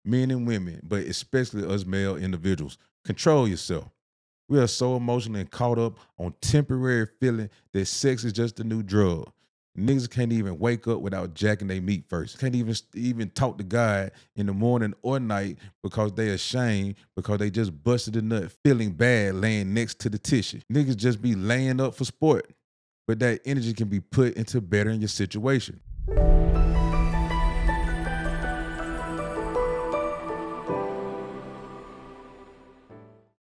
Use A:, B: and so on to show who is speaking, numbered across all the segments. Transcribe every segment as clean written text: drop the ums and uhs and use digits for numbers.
A: men and women, but especially us male individuals. Control yourself. We are so emotionally caught up on temporary feeling that sex is just a new drug. Niggas can't even wake up without jacking their meat first. Can't even talk to God in the morning or night because they ashamed because they just busted a nut feeling bad laying next to the tissue. Niggas just be laying up for sport, but that energy can be put into bettering your situation.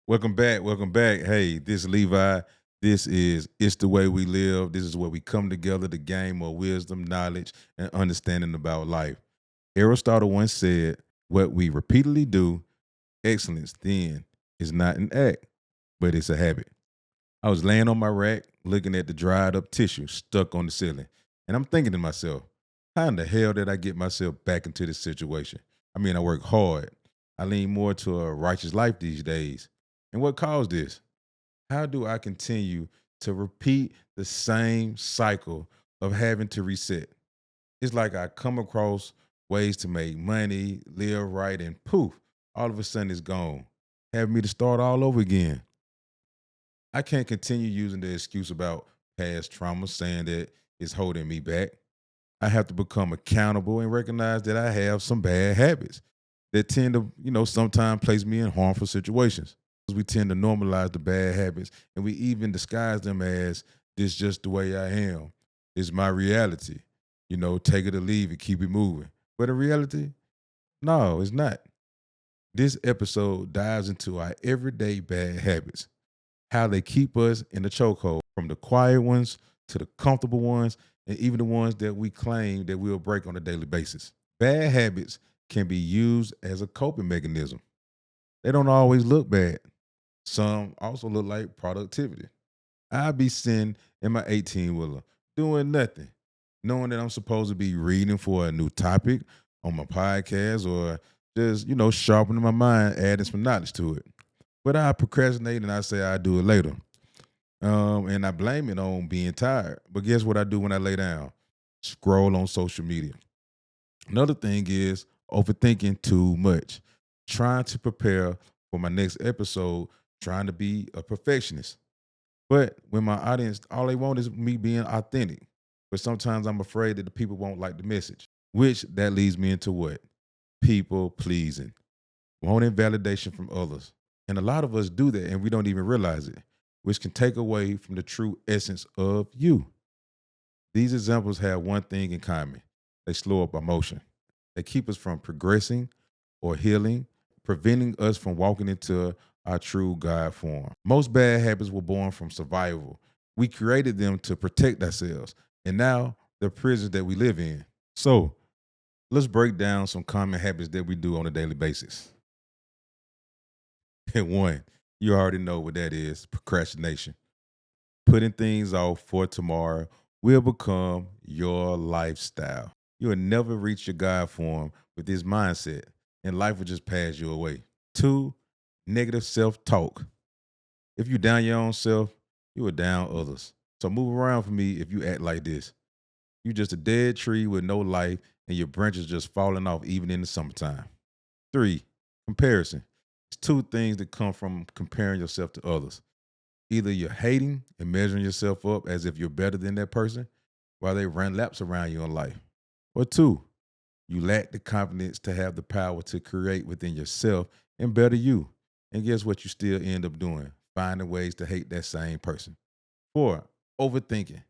A: Welcome back. Welcome back. Hey, this is Levi. This is It's the Way We Live. This is where we come together to gain more wisdom, knowledge, and understanding about life. Aristotle once said, what we repeatedly do, excellence then is not an act, but it's a habit. I was laying on my rack looking at the dried up tissue stuck on the ceiling, and I'm thinking to myself, how in the hell did I get myself back into this situation? I mean, I work hard. I lean more to a righteous life these days. And what caused this? How do I continue to repeat the same cycle of having to reset? It's like I come across ways to make money, live right, and poof, all of a sudden it's gone. Having me to start all over again. I can't continue using the excuse about past trauma, saying that it's holding me back. I have to become accountable and recognize that I have some bad habits that tend to, sometimes place me in harmful situations. We tend to normalize the bad habits and we even disguise them as this just the way I am. It's my reality. Take it or leave it, keep it moving. But in reality, no, it's not. This episode dives into our everyday bad habits, how they keep us in the chokehold, from the quiet ones to the comfortable ones, and even the ones that we claim that we'll break on a daily basis. Bad habits can be used as a coping mechanism. They don't always look bad. Some also look like productivity. I'll be sitting in my 18-wheeler doing nothing, knowing that I'm supposed to be reading for a new topic on my podcast or just, sharpening my mind, adding some knowledge to it. But I procrastinate and I say I'll do it later. And I blame it on being tired. But guess what I do when I lay down? Scroll on social media. Another thing is overthinking too much. Trying to prepare for my next episode, trying to be a perfectionist. But when my audience, all they want is me being authentic. But sometimes I'm afraid that the people won't like the message, which that leads me into what? People pleasing, wanting validation from others. And a lot of us do that and we don't even realize it, which can take away from the true essence of you. These examples have one thing in common. They slow up emotion. They keep us from progressing or healing, preventing us from walking into our true God form. Most bad habits were born from survival. We created them to protect ourselves, and now they're prisons that we live in. So let's break down some common habits that we do on a daily basis. And one, you already know what that is: procrastination. Putting things off for tomorrow will become your lifestyle. You will never reach your God form with this mindset, and life will just pass you away. Two, negative self-talk. If you down your own self, you will down others. So move around for me if you act like this. You just a dead tree with no life and your branches just falling off even in the summertime. Three, comparison. It's two things that come from comparing yourself to others. Either you're hating and measuring yourself up as if you're better than that person while they run laps around you in life. Or two, you lack the confidence to have the power to create within yourself and better you. And guess what you still end up doing? Finding ways to hate that same person. Four, overthinking.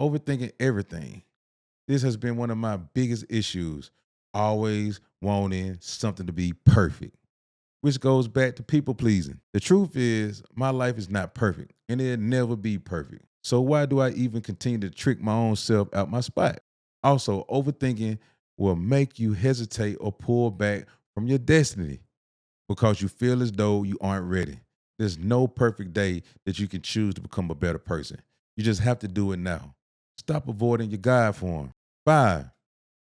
A: Overthinking everything. This has been one of my biggest issues. Always wanting something to be perfect, which goes back to people pleasing. The truth is, my life is not perfect and it'll never be perfect. So why do I even continue to trick my own self out my spot? Also, overthinking will make you hesitate or pull back from your destiny because you feel as though you aren't ready. There's no perfect day that you can choose to become a better person. You just have to do it now. Stop avoiding your God form. Five,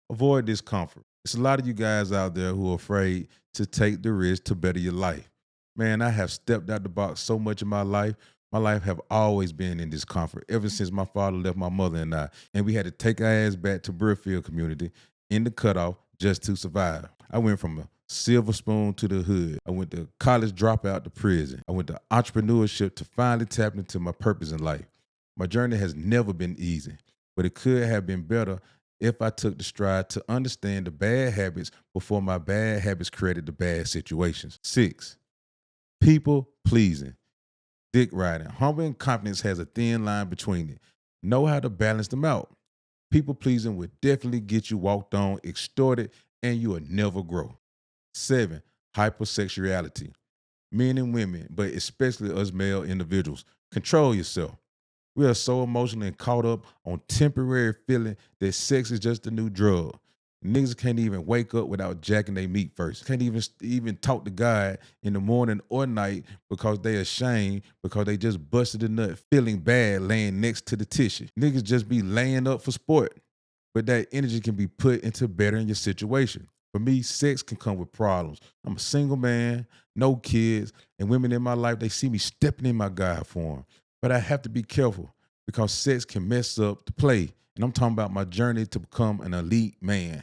A: avoid discomfort. It's a lot of you guys out there who are afraid to take the risk to better your life. Man, I have stepped out the box so much in my life. My life have always been in discomfort ever since my father left my mother and I. And we had to take our ass back to Brookfield community in the cutoff just to survive. I went from a silver spoon to the hood. I went to college dropout to prison. I went to entrepreneurship to finally tap into my purpose in life. My journey has never been easy, but it could have been better if I took the stride to understand the bad habits before my bad habits created the bad situations. 6, people pleasing, dick riding. Humble and confidence has a thin line between it. Know how to balance them out. People pleasing will definitely get you walked on, extorted, and you will never grow. 7, hypersexuality. Men and women, but especially us male individuals, control yourself. We are so emotional and caught up on temporary feeling that sex is just a new drug. Niggas can't even wake up without jacking their meat first. Can't even talk to God in the morning or night because they ashamed because they just busted a nut feeling bad laying next to the tissue. Niggas just be laying up for sport, but that energy can be put into bettering your situation. For me, sex can come with problems. I'm a single man, no kids, and women in my life, they see me stepping in my God form. But I have to be careful because sex can mess up the play. And I'm talking about my journey to become an elite man.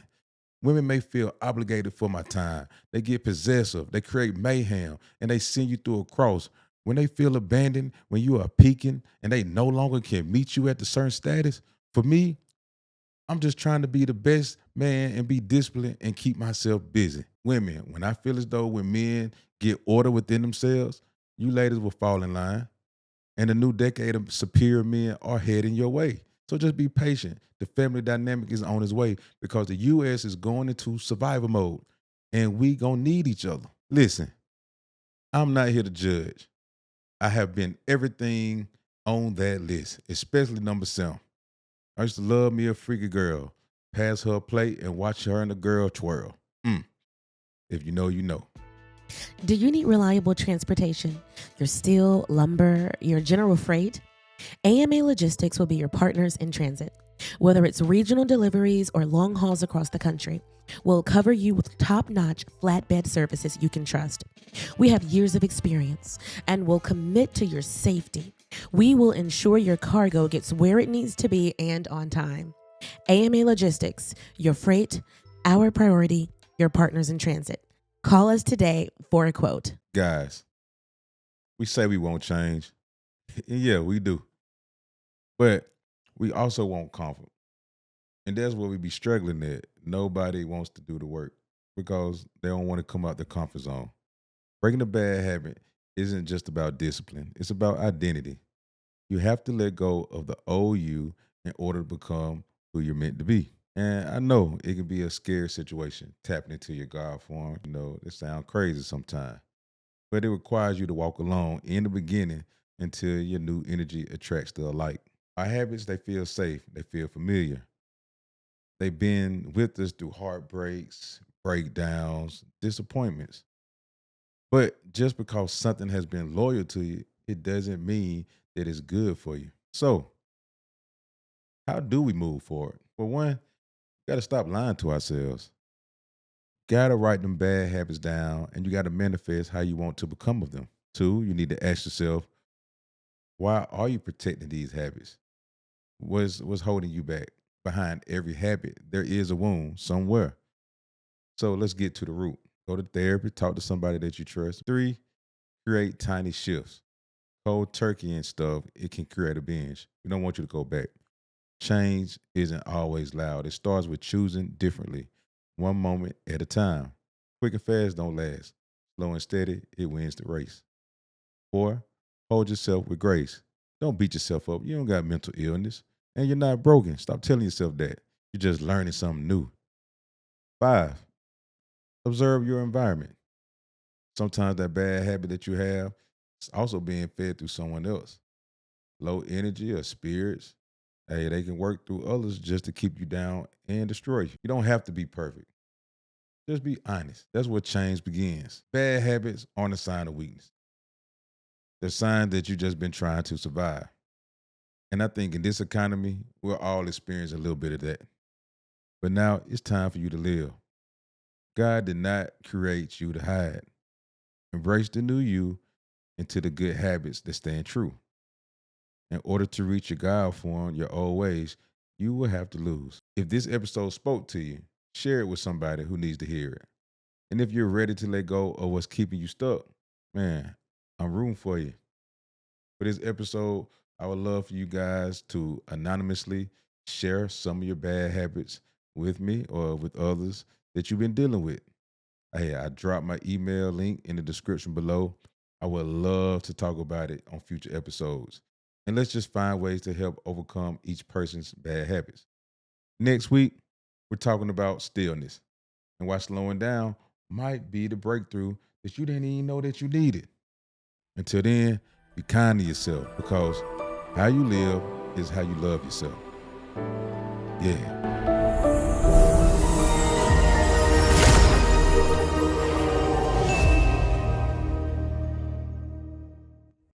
A: Women may feel obligated for my time. They get possessive, they create mayhem, and they send you through a cross. When they feel abandoned, when you are peaking and they no longer can meet you at the certain status, for me, I'm just trying to be the best man and be disciplined and keep myself busy. Women, when I feel as though when men get order within themselves, you ladies will fall in line. And the new decade of superior men are heading your way. So just be patient. The family dynamic is on its way because the U.S. is going into survival mode and we gonna need each other. Listen, I'm not here to judge. I have been everything on that list, especially number 7. I used to love me a freaky girl, pass her a plate and watch her and the girl twirl. If you know, you know.
B: Do you need reliable transportation? Your steel, lumber, your general freight? AMA Logistics will be your partners in transit. Whether it's regional deliveries or long hauls across the country, we'll cover you with top-notch flatbed services you can trust. We have years of experience and will commit to your safety. We will ensure your cargo gets where it needs to be and on time. AMA Logistics, your freight, our priority, your partners in transit. Call us today for a quote.
A: Guys, we say we won't change. And yeah, we do. But we also want comfort. And that's where we be struggling at. Nobody wants to do the work because they don't want to come out their comfort zone. Breaking a bad habit isn't just about discipline, it's about identity. You have to let go of the old you in order to become who you're meant to be. And I know it can be a scary situation, tapping into your God form. You know, it sounds crazy sometimes, but it requires you to walk alone in the beginning until your new energy attracts the light. Our habits, they feel safe, they feel familiar. They've been with us through heartbreaks, breakdowns, disappointments. But just because something has been loyal to you, it doesn't mean that it's good for you. So, how do we move forward? For one, you got to stop lying to ourselves. Got to write them bad habits down and you got to manifest how you want to become of them. 2, you need to ask yourself, why are you protecting these habits? What's holding you back? Behind every habit, there is a wound somewhere. So let's get to the root. Go to therapy, talk to somebody that you trust. 3, create tiny shifts. Cold turkey and stuff, it can create a binge. We don't want you to go back. Change isn't always loud. It starts with choosing differently, one moment at a time. Quick and fast don't last. Slow and steady, it wins the race. 4, hold yourself with grace. Don't beat yourself up. You don't got mental illness and you're not broken. Stop telling yourself that. You're just learning something new. 5, observe your environment. Sometimes that bad habit that you have is also being fed through someone else. Low energy or spirits, hey, they can work through others just to keep you down and destroy you. You don't have to be perfect. Just be honest. That's where change begins. Bad habits aren't a sign of weakness. They're signs that you've just been trying to survive. And I think in this economy, we're all experiencing a little bit of that. But now it's time for you to live. God did not create you to hide. Embrace the new you into the good habits that stand true. In order to reach your God form, your old ways, you will have to lose. If this episode spoke to you, share it with somebody who needs to hear it. And if you're ready to let go of what's keeping you stuck, man, I'm rooting for you. For this episode, I would love for you guys to anonymously share some of your bad habits with me or with others that you've been dealing with. Hey, I dropped my email link in the description below. I would love to talk about it on future episodes. And let's just find ways to help overcome each person's bad habits. Next week, we're talking about stillness and why slowing down might be the breakthrough that you didn't even know that you needed. Until then, be kind to yourself because how you live is how you love yourself. Yeah.